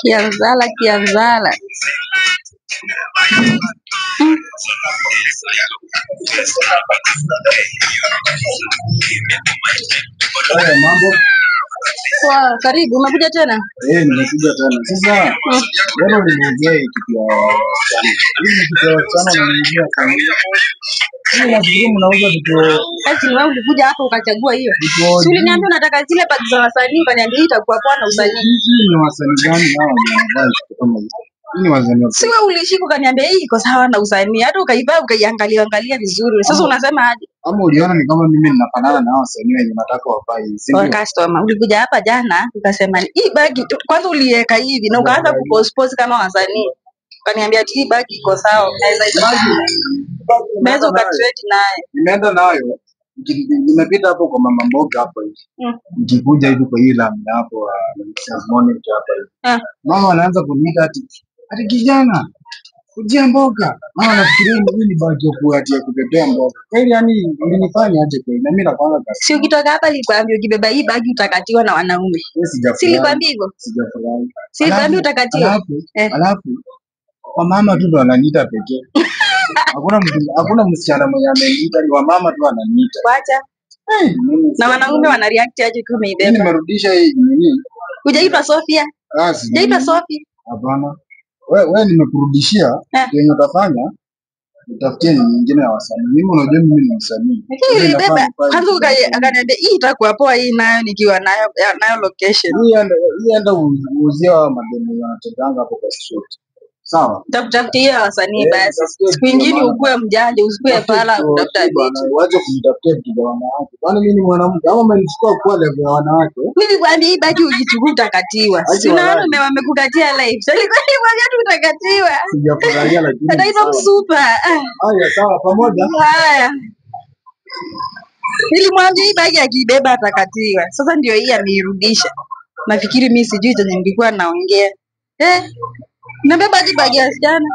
Kianzala, kianzala. Haya mambo. Kwa karibu umekuja tena? Nimekuja tena. Sasa leo nimeongea kitu ya sana. Hii kitu ya sana naongea sana. Hii nafikiri mnauza vitu. Eti wewe ulikuja hapa ukachagua hiyo. Si uliniambia unataka zile bag za wasanii, ukaniambia hii itakuwa poa na usanii. Hii ni wasanii gani hao wanavaa kitu kama hicho? Hii ni wasanii. Si wewe ulishika ukaniambia hii iko sawa na usanii. Hata ukaivaa ukaiangalia vizuri. Sasa unasema aje? Ama uliona ni kama mimi ninafanana na hao wasanii wenye nataka wavae hizi. Kwa customer ulikuja hapa jana ukasema hii bag kwanza uliweka hivi na ukaanza kupost kama wasanii. Ukaniambia hii bag iko sawa. Naweza ukatrade naye. Nimeenda nayo. Nimepita hapo kwa mama mboga hapo hivi. Nikikuja hivi kwa hii lamb hapo morning hapa hivi. Mama anaanza kuniita ati kijana kujia mboga. Mama nafikiria hii ni bagi ya kubebea mboga. Kweli yani ulinifanya aje kweli? Na mimi nakwanga kasi. Si ukitoka hapa nilikwambia ukibeba hii bagi utakatiwa na wanaume. Si nilikwambia hivyo? Sijafurahi. Si nilikwambia utakatiwa. Alafu kwa mama tu ndo ananiita pekee. Hakuna msichana mwenye ameniita, ni wamama tu ananiita. Wacha. Na wanaume wana react aje kama umeibeba? Mimi nimerudisha hii nini? Hujaitwa Sofia? Hujaitwa Sofia? Hapana. Wewe nimekurudishia yenye utafanya utafutie nyingine ya wasanii. Mimi unajua mimi ni msanii. Ulibeba kwanza akaniambia hii itakuwa poa hii nayo nikiwa nayo location. Hii enda uuzia wa madeni wanatokanga hapo kwa street. Sawa. Tafutia wasanii basi. Siku nyingine ukue mjanja, usikue pala kutafuta vitu. Waje kunitafutia vitu vya wanawake. Kwani mimi ni mwanamke ama umenichukua kwa level ya wanawake? Mimi kwambia hii baki ujichukua utakatiwa. Sina wanaume wamekukatia live. Sasa kwani tu utakatiwa. Sijafurahia lakini. Hata hivyo msupa. Haya sawa pamoja. Haya. Nilimwambia hii bagi akibeba atakatiwa. Sasa ndio hii ameirudisha. Nafikiri mimi sijui chenye nilikuwa naongea. Nabeba bagi ya vijana.